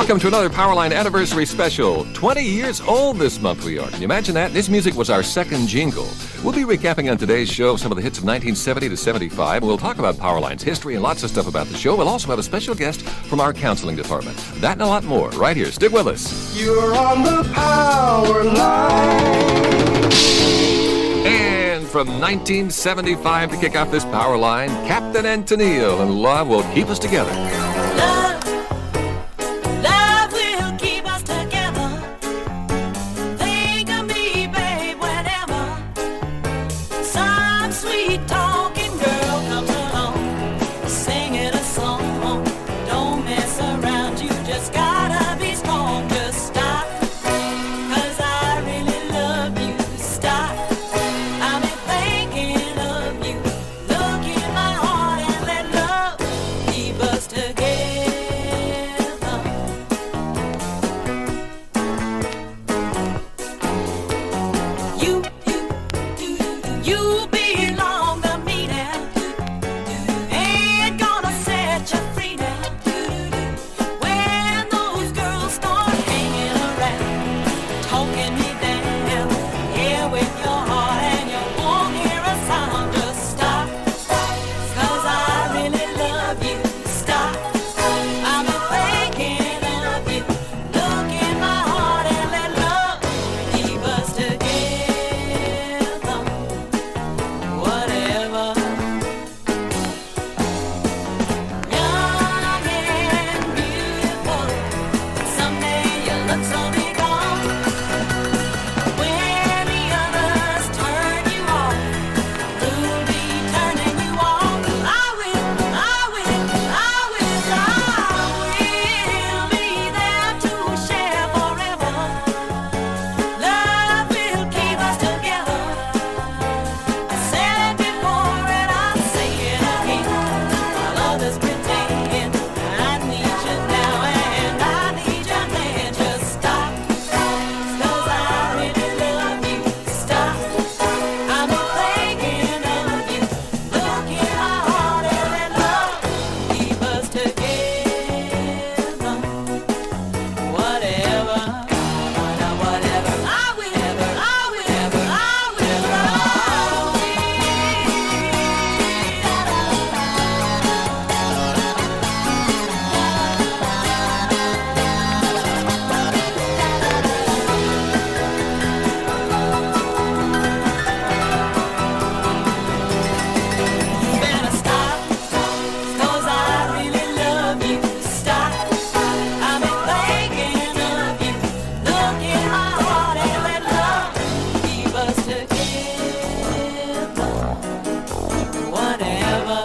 Welcome to another Powerline Anniversary Special. 20 years old this month we are. Can you imagine that? This music was our second jingle. We'll be recapping on today's show some of the hits of 1970 to 75. We'll talk about Powerline's history and lots of stuff about the show. We'll also have a special guest from our counseling department. That and a lot more right here. Stick with us. You're on the Powerline. And from 1975 to kick off this Powerline, Captain Antonio and Love Will Keep Us Together. Love will keep us together. Think of me, babe, whenever some sweet talking girl comes along, singing a song. Don't mess around, you just gotta be strong. Just stop, 'cause I really love you. Stop, I've been thinking of you. Look in my heart and let love keep us together. You belong to me now. Ain't gonna set you free now. When those girls start hanging around, talking me down, here with your heart and you won't hear a sound. Just stop, 'cause I really love you. Stop, I've been thinking of you. Look in my heart and let love keep us together. Whatever. Young and beautiful, someday your looks will be gone. When the others turn you off, who'll be turning you on? I will be there to share forever. Love will keep us together. I said it before and I'll say it again. While others pretend, I need you now and I need you then. Just stop, 'cause I really love you. Stop, I've been thinking of you. Look in my heart and let love keep us together. Whatever. I will. You better stop, 'cause I really love you. Stop, I've been thinking of you. Look in my heart and let love keep us together. Whatever.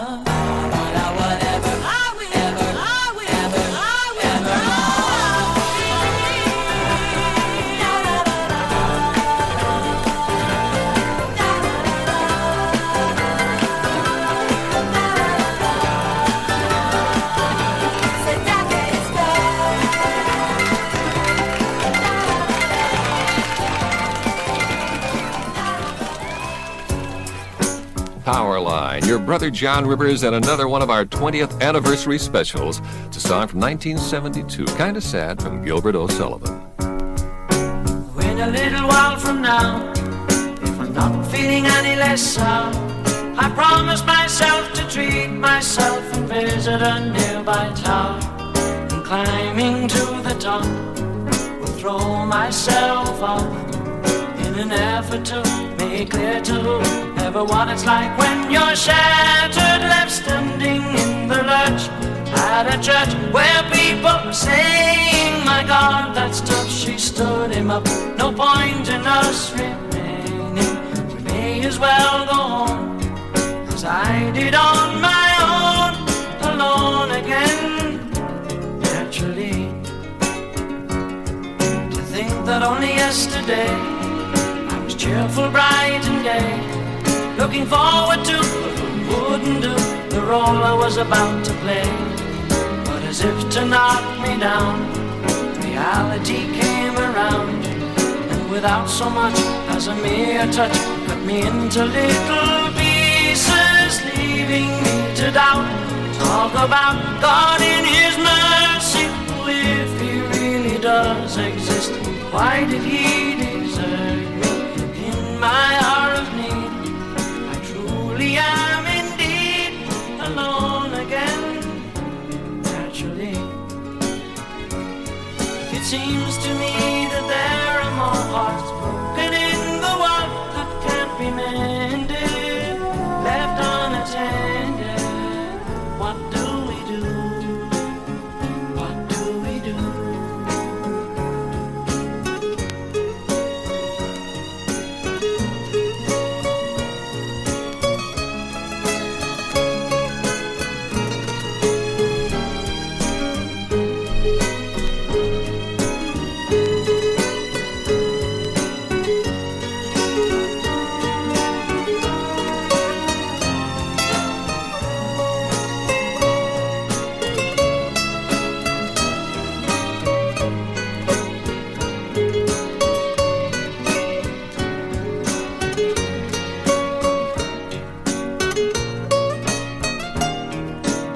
Powerline, your brother Jon Rivers, and another one of our 20th anniversary specials. It's a song from 1972, Kinda Sad, from Gilbert O'Sullivan. When a little while from now, if I'm not feeling any less sound, I promise myself to treat myself and visit a nearby town. And climbing to the top, will throw myself off in an effort to make clear to ever what it's like when you're shattered, left standing in the lurch at a church where people are saying, my God, that's tough. She stood him up. No point in us remaining. We may as well go home, 'cause I did on my own, alone again. Naturally, to think that only yesterday I was cheerful, bright and gay, looking forward to what wouldn't do the role I was about to play. But as if to knock me down, reality came around, and without so much as a mere touch, cut me into little pieces, leaving me to doubt. Talk about God in His mercy, if He does exist. Why did he desert me in my hour of need? I truly am indeed alone again, naturally. It seems to me that there are more hearts broken in the world that can't be mended, left unattended. What do we do? What do we do?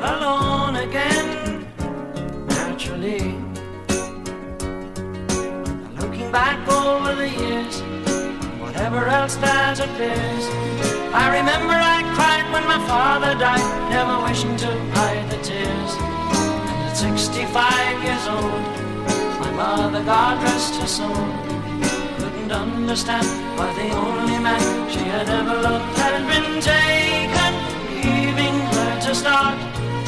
Alone again, naturally. Looking back over the years, whatever else that appears, I remember I cried when my father died, never wishing to hide the tears. And at 65 years old, my mother, God rest her soul, couldn't understand why the only man she had ever loved had been taken, leaving her to start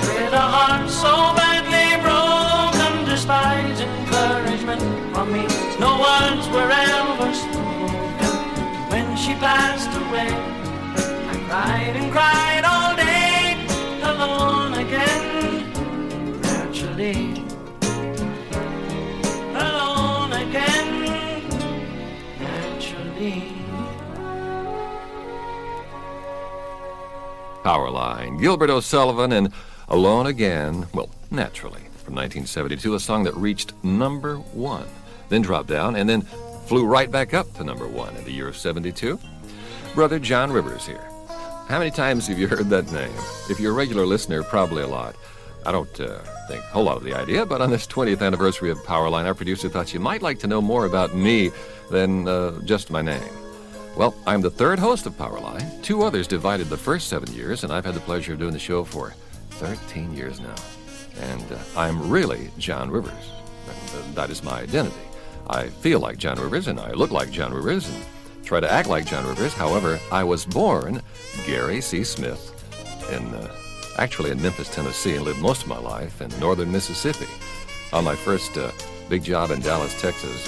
with a heart so badly broken. Despite encouragement from me, no words were ever spoken. When she passed away, I cried and cried all day, alone again, naturally. Alone again, naturally. Powerline, Gilbert O'Sullivan, and Alone Again, well, naturally, from 1972, a song that reached number 1, then dropped down, and then flew right back up to number 1 in the year of 72. Brother Jon Rivers here. How many times have you heard that name? If you're a regular listener, probably a lot. I don't think a whole lot of the idea, but on this 20th anniversary of Powerline, our producer thought you might like to know more about me than just my name. Well, I'm the third host of Powerline. 2 others divided the first 7 years, and I've had the pleasure of doing the show for 13 years now. And I'm really Jon Rivers. And, that is my identity. I feel like Jon Rivers, and I look like Jon Rivers, and try to act like Jon Rivers. However, I was born Gary C. Smith actually in Memphis, Tennessee, and lived most of my life in northern Mississippi. On my first big job in Dallas, Texas,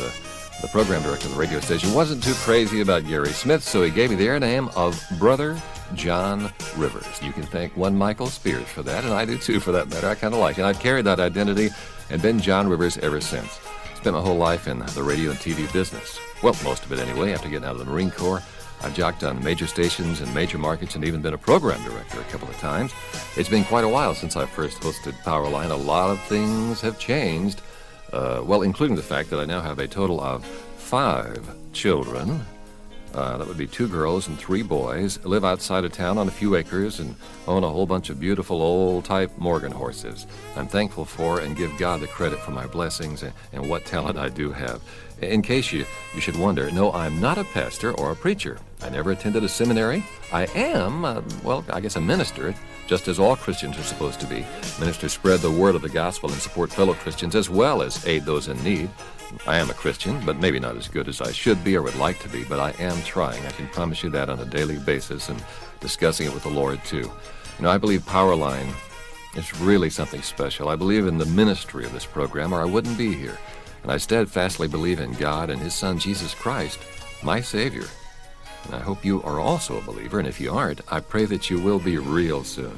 the program director of the radio station wasn't too crazy about Gary Smith, so he gave me the air name of Brother Jon Rivers. You can thank one Michael Spears for that, and I do too, for that matter. I kind of like it. I've carried that identity and been Jon Rivers ever since. Spent my whole life in the radio and TV business. Well, most of it anyway. After getting out of the Marine Corps, I've jocked on major stations and major markets and even been a program director a couple of times. It's been quite a while since I first hosted Powerline. A lot of things have changed, including the fact that I now have a total of 5 children. That would be 2 girls and 3 boys, live outside of town on a few acres, and own a whole bunch of beautiful old-type Morgan horses. I'm thankful for and give God the credit for my blessings and what talent I do have. In case you should wonder, no, I'm not a pastor or a preacher. I never attended a seminary. I am, I guess a minister, just as all Christians are supposed to be. Ministers spread the word of the gospel and support fellow Christians as well as aid those in need. I am a Christian, but maybe not as good as I should be or would like to be, but I am trying. I can promise you that on a daily basis and discussing it with the Lord, too. You know, I believe Powerline is really something special. I believe in the ministry of this program, or I wouldn't be here. And I steadfastly believe in God and His Son, Jesus Christ, my Savior. And I hope you are also a believer, and if you aren't, I pray that you will be real soon.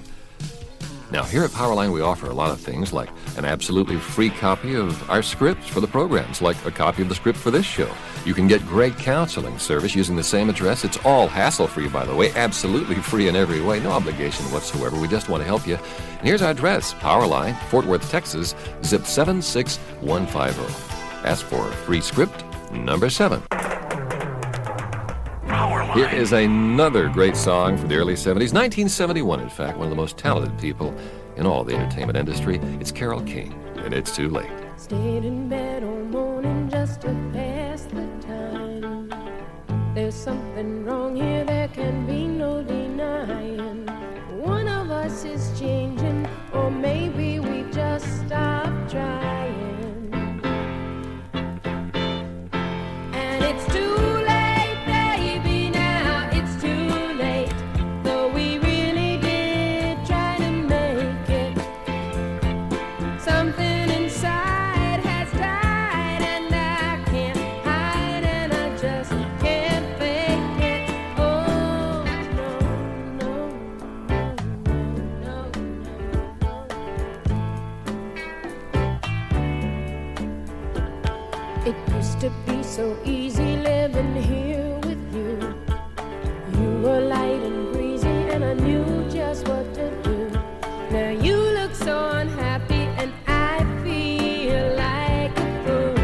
Now, here at Powerline, we offer a lot of things, like an absolutely free copy of our scripts for the programs, like a copy of the script for this show. You can get great counseling service using the same address. It's all hassle-free, by the way, absolutely free in every way, no obligation whatsoever. We just want to help you. And here's our address, Powerline, Fort Worth, Texas, zip 76150. Ask for free script number 7. Here is another great song from the early 70s, 1971, in fact, one of the most talented people in all the entertainment industry. It's Carole King, and It's Too Late. Stayed in bed all morning. just to pass the time. There's something wrong here, there can be no denying. One of us is changing, or maybe we just stopped trying. And it's too late, baby, now it's too late. Though we really did try to make it. Something inside has died, and I can't hide, and I just can't fake it. Oh, no, no, no, no, no. It used to be so easy living here with you. You were light and breezy, and I knew just what to do. Now you look so unhappy, and I feel like a fool.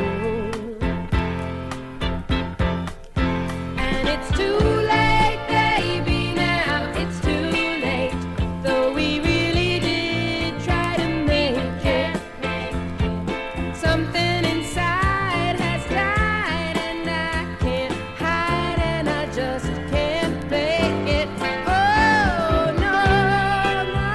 And it's too late, baby, now it's too late. Though we really did try to make it. Something inside has died, and I can't hide, and I just can't fake it. Oh, no, no.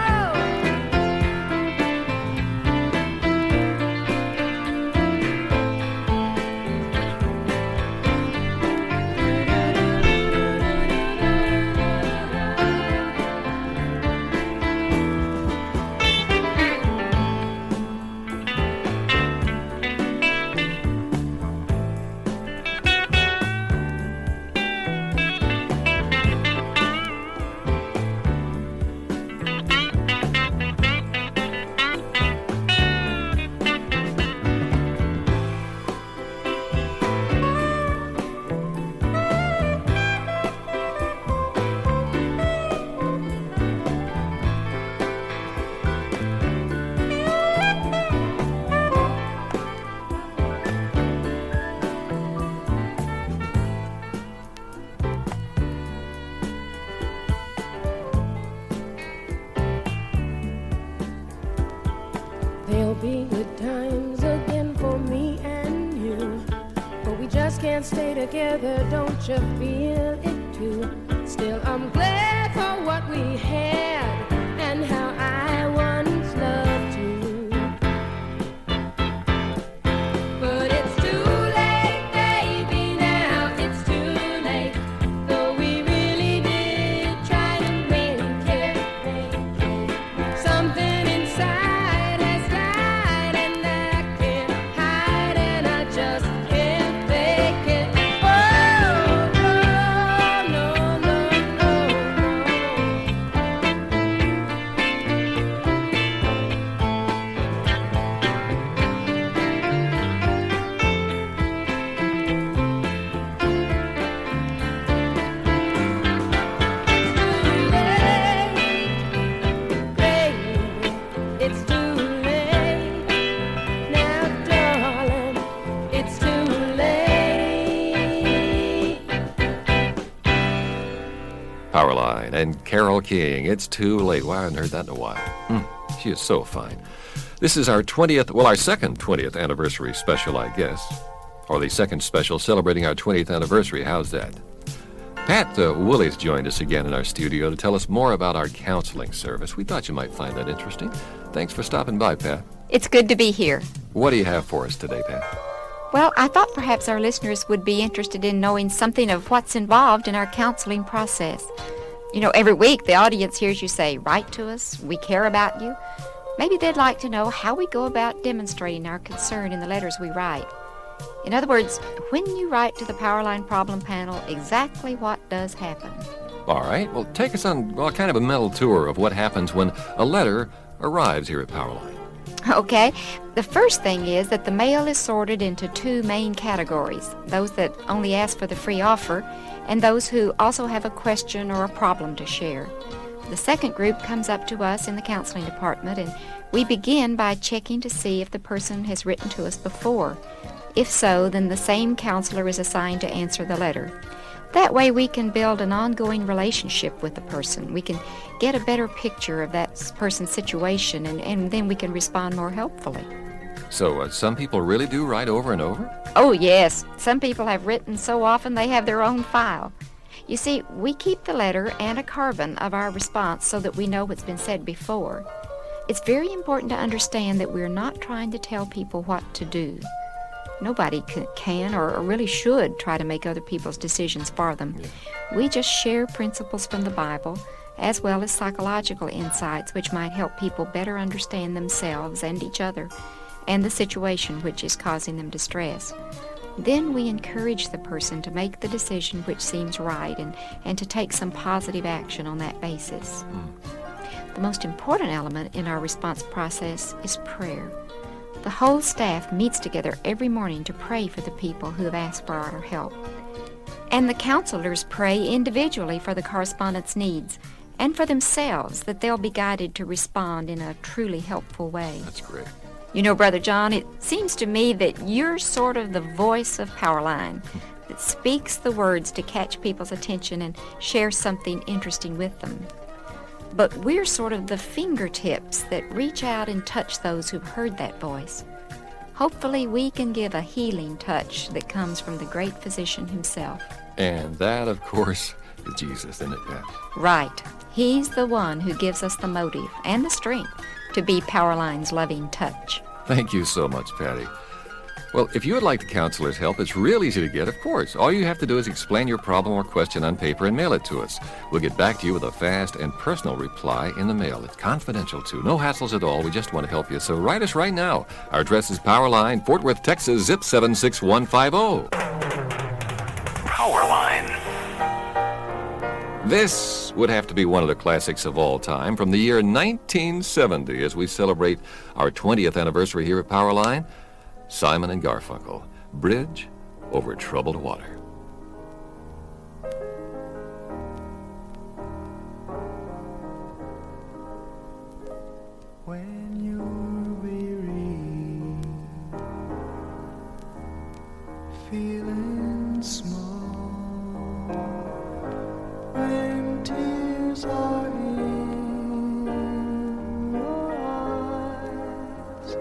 There'll be good times again for me and you, but we just can't stay together, don't you feel it too? Still, I'm glad for what we had and how I once loved you. But it's too late, baby, now it's too late. Though we really did try to make it. Something inside has died, and I can't hide, and I just can't fake it. Oh, no, no, no, It's too late, now darling, it's too late. Powerline and Carole King. It's too late. Wow, I haven't heard that in a while. She is so fine. This is our 20th, well, our second 20th anniversary special, I guess. Or the second special celebrating our 20th anniversary. How's that? Pat Woolley's joined us again in our studio to tell us more about our counseling service. We thought you might find that interesting. Thanks for stopping by, Pat. It's good to be here. What do you have for us today, Pat? Well, I thought perhaps our listeners would be interested in knowing something of what's involved in our counseling process. You know, every week the audience hears you say, "Write to us, we care about you." Maybe they'd like to know how we go about demonstrating our concern in the letters we write. In other words, when you write to the Powerline Problem Panel, exactly what does happen? All right. Well, take us on, well, kind of a mental tour of what happens when a letter arrives here at Powerline. Okay, the first thing is that the mail is sorted into two main categories, those that only ask for the free offer and those who also have a question or a problem to share. The second group comes up to us in the counseling department, and we begin by checking to see if the person has written to us before. If so, then the same counselor is assigned to answer the letter. That way we can build an ongoing relationship with the person. We can get a better picture of that person's situation, and then we can respond more helpfully. So some people really do write over and over? Oh, yes. Some people have written so often they have their own file. You see, we keep the letter and a carbon of our response so that we know what's been said before. It's very important to understand that we're not trying to tell people what to do. Nobody can or really should try to make other people's decisions for them. Yeah. We just share principles from the Bible, as well as psychological insights which might help people better understand themselves and each other and the situation which is causing them distress. Then we encourage the person to make the decision which seems right and to take some positive action on that basis. The most important element in our response process is prayer. The whole staff meets together every morning to pray for the people who have asked for our help. And the counselors pray individually for the correspondent's needs and for themselves, that they'll be guided to respond in a truly helpful way. That's great. You know, Brother John, it seems to me that you're sort of the voice of Powerline that speaks the words to catch people's attention and share something interesting with them. But we're sort of the fingertips that reach out and touch those who've heard that voice. Hopefully we can give a healing touch that comes from the great physician himself. And that, of course, is Jesus, isn't it, Pat? Right. He's the one who gives us the motive and the strength to be Powerline's loving touch. Thank you so much, Patty. Well, if you would like the counselor's help, it's real easy to get, of course. All you have to do is explain your problem or question on paper and mail it to us. We'll get back to you with a fast and personal reply in the mail. It's confidential, too. No hassles at all. We just want to help you. So write us right now. Our address is Powerline, Fort Worth, Texas, zip 76150. Powerline. This would have to be one of the classics of all time from the year 1970 as we celebrate our 20th anniversary here at Powerline. Simon and Garfunkel, Bridge Over Troubled Water. When you're weary, feeling small, when tears are in your eyes,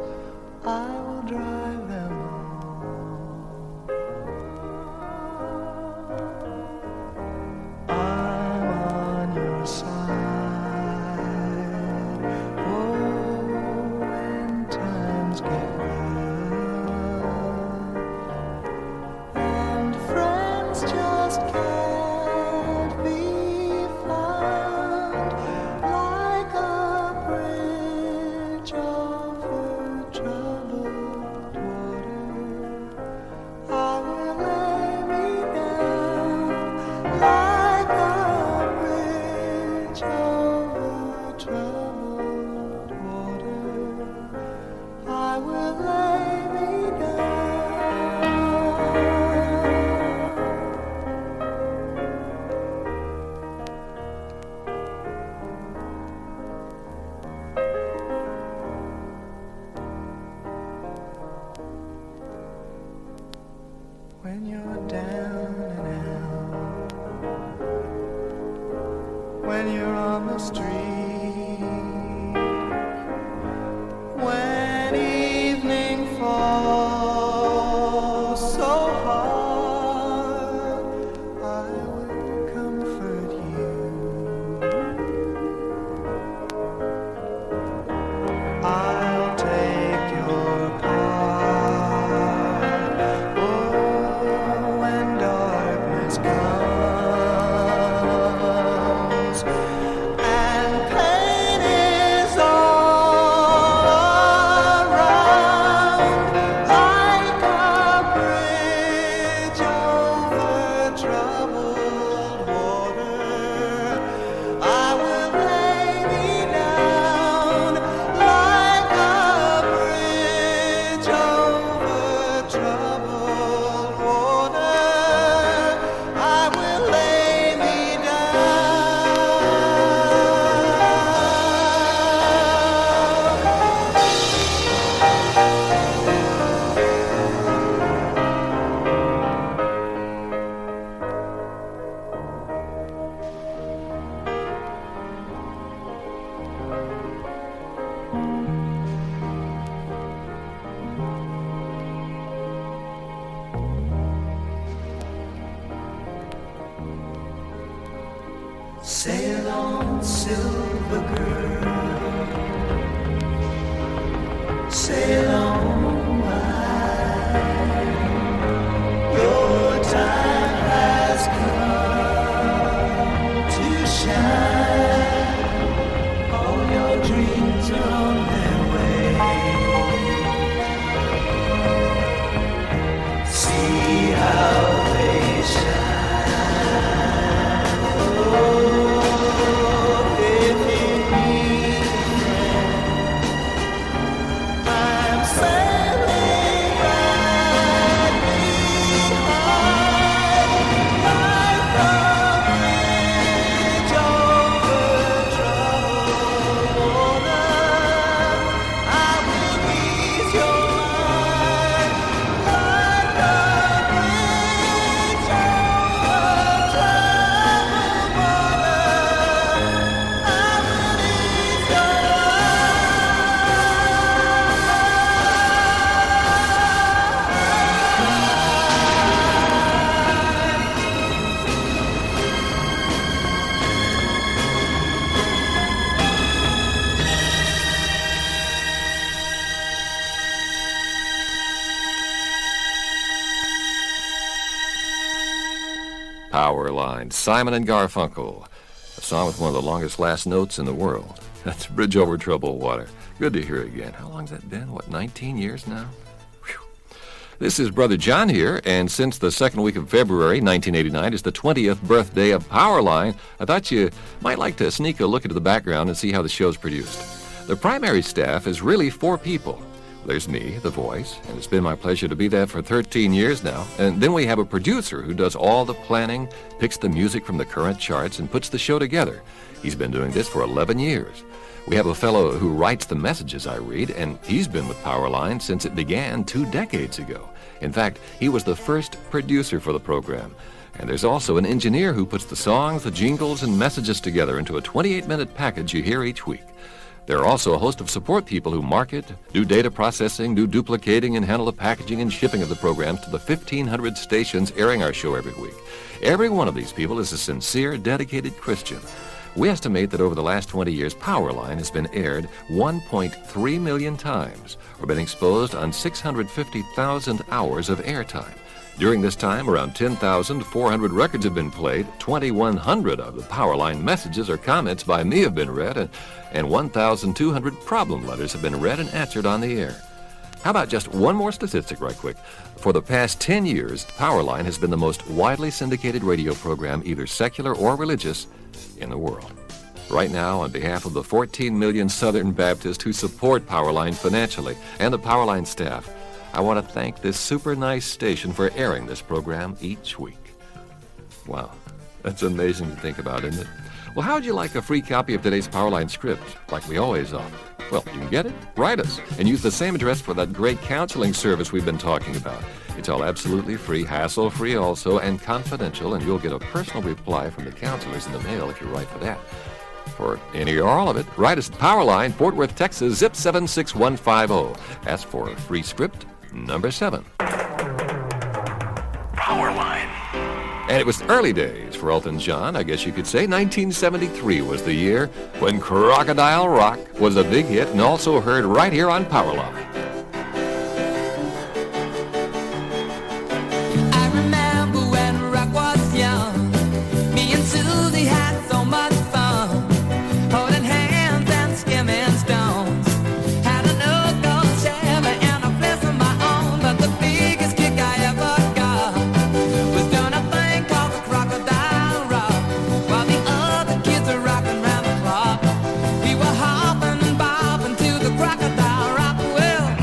I will dry them all. I'm on your side. Oh, when times get rough and friends just can't be found, like a bridge over troubled water, I will lay me down, like a bridge over troubled water, I will lay me down. When you're down and out, when you're on the street, when evening falls so hard, I will comfort you. I'll take your part. Oh, when darkness comes and Sail on, silver girl. Sail on by. Your time has come to shine. All your dreams are on their way. See how they shine. Oh, if you need them, I'm sailing right behind. Like a bridge over troubled water, I will ease your mind. Like a bridge over troubled water, I will ease your Powerline, Simon and Garfunkel. A song with one of the longest last notes in the world. That's Bridge Over Troubled Water. Good to hear again. How long's that been? 19 years now? Whew. This is Brother John here, and since the second week of February 1989 is the 20th birthday of Powerline, I thought you might like to sneak a look into the background and see how the show's produced. The primary staff is really 4 people. There's me, the voice, and it's been my pleasure to be that for 13 years now. And then we have a producer who does all the planning, picks the music from the current charts, and puts the show together. He's been doing this for 11 years. We have a fellow who writes the messages I read, and he's been with Powerline since it began 2 decades ago. In fact, he was the first producer for the program. And there's also an engineer who puts the songs, the jingles, and messages together into a 28-minute package you hear each week. There are also a host of support people who market, do data processing, do duplicating, and handle the packaging and shipping of the programs to the 1,500 stations airing our show every week. Every one of these people is a sincere, dedicated Christian. We estimate that over the last 20 years, Powerline has been aired 1.3 million times, or been exposed on 650,000 hours of airtime. During this time, around 10,400 records have been played, 2,100 of the Powerline messages or comments by me have been read, and 1,200 problem letters have been read and answered on the air. How about just one more statistic right quick? For the past 10 years, Powerline has been the most widely syndicated radio program, either secular or religious, in the world. Right now, on behalf of the 14 million Southern Baptists who support Powerline financially and the Powerline staff, I want to thank this super nice station for airing this program each week. Wow, that's amazing to think about, isn't it? Well, how would you like a free copy of today's Powerline script, like we always offer? Well, you can get it. Write us and use the same address for that great counseling service we've been talking about. It's all absolutely free, hassle-free also, and confidential, and you'll get a personal reply from the counselors in the mail if you write for that. For any or all of it, write us at Powerline, Fort Worth, Texas, zip 76150. Ask for a free script, number 7. Powerline. And it was early days for Elton John, I guess you could say. 1973 was the year when Crocodile Rock was a big hit and also heard right here on Powerline. I remember when rock was young. Me and Susie had so much fun, holding hands and skimming stones. Had an Uncle Chevy and a place of my own, but the biggest kick I ever got was doing a thing called the Crocodile Rock, while the other kids are rocking round the clock. We were hopping and bopping to the Crocodile Rock. Well,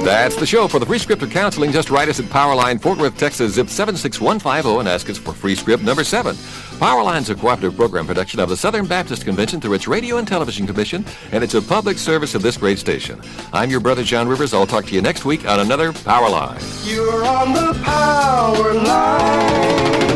That's the show. For the free script or counseling, just write us at Powerline, Fort Worth, Texas, zip 76150, and ask us for free script number 7. Powerline's a cooperative program production of the Southern Baptist Convention through its Radio and Television Commission, and it's a public service of this great station. I'm your brother, Jon Rivers. I'll talk to you next week on another Powerline. You're on the power line.